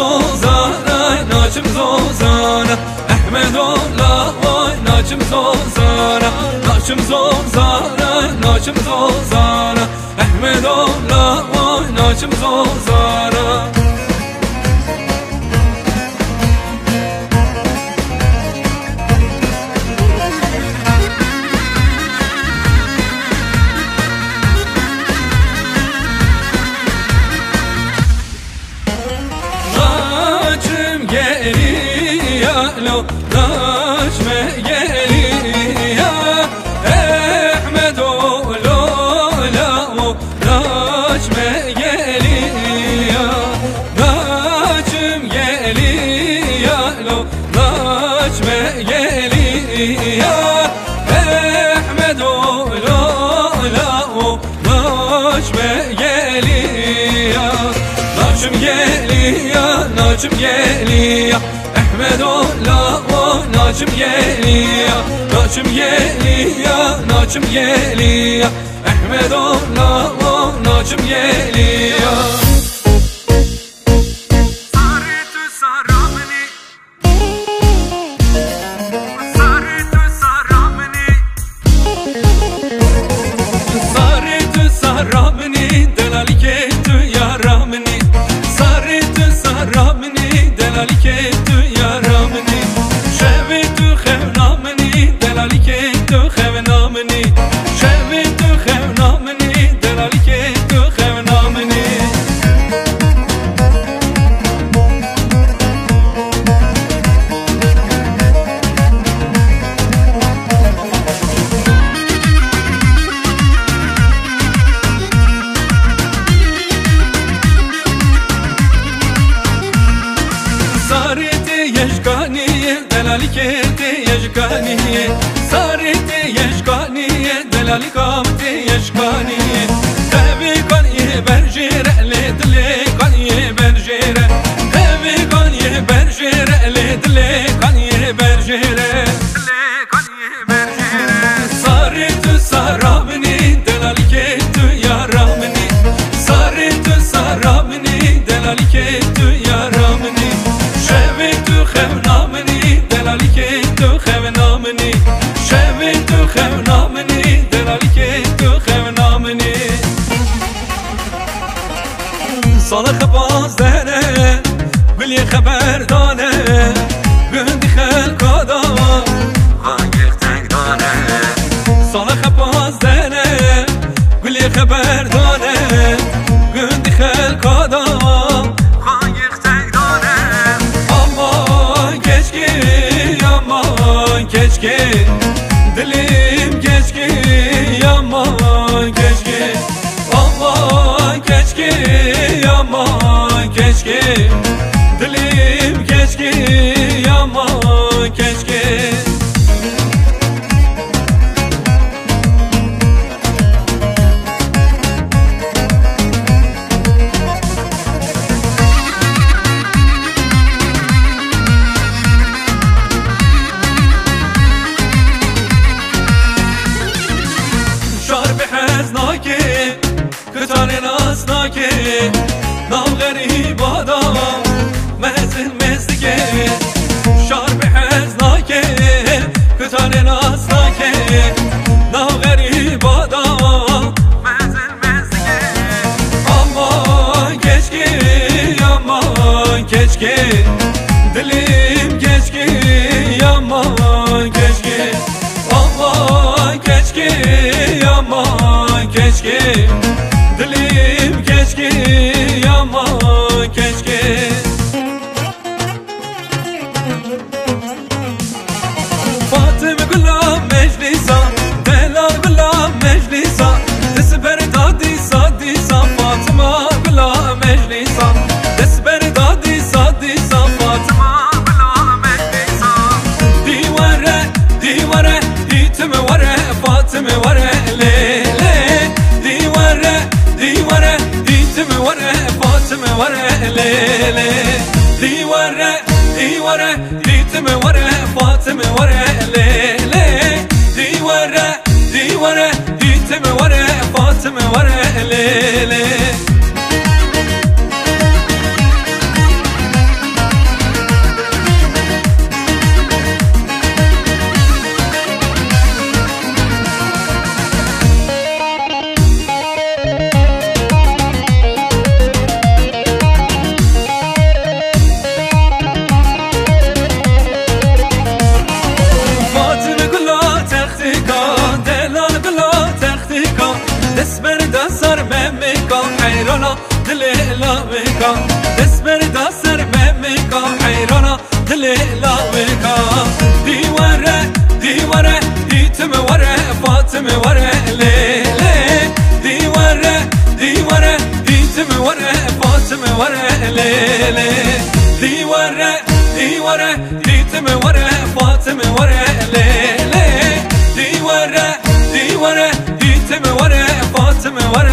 زوزانه ناچم زوزانه احمد الله وای ناچم زوزانه ناچم زوزانه ناچم زوزانه احمد الله وای ناچم زوزانه لو نجمة يا أحمد لولا نجمة يا نجم يا لو نجمة يا أحمد لولا نجمة يا نجم يا نجم يا احمد الله ناچم يليا ناچم يليا ناچم يليا احمد الله ناچم يليا صارت يشكاني دلالي قامت يشكاني تبي كان يبرجر لدلي كان يبرجر تبي كان يبرجر لدلي كان يبرجر صارت سرابني دلالي كيتو يا رامني صارت سرابني دلالي كيتو يا رامني شبيتو خونامني دلالي كيتو خونامني شبيتو خونامني دلالي كيتو خونامني صالح بازدنه بلي خبر دانه گندی خلقا دان خانگیخ تنگ دانه صالح بازدنه بلي خبر دانه گندی خلقا دان خانگیخ تنگ دانه aman keşke aman keşke dilim keşke aman keşke aman keşke aman keşke dilim keşke aman keşke کتان ناسناکه نام غریب آدم مزل مزدگه شار به حزناکه کتان ناسناکه نام غریب آدم مزل مزدگه aman keşke aman keşke dilim keşke aman keşke aman keşke aman keşke dilim keşke aman keşke Fatıma Gülam meclisa Delal Gülam meclisa Desber dadi sadisa Fatıma Gülam meclisa Desber dadi sadisa Fatıma Gülam meclisa Divare divare Ditme vare Fatıma vare lele Divare divare Ditme vare Fatıma vare lele Divare divare Ditme vare Fatıma vare lele Divare divare Ditme vare Fatıma vare lele دلي لا بكا دسبر داسر ممكا حيرانا دلي لا بكا دي ورا دي تم ورا فاطمة ورا ليلي دي ورا دي تم ورا فاطمة ورا ليلي دي ورا دي تم ورا فاطمة ورا ليلي دي ورا دي تم ورا فاطمة ورا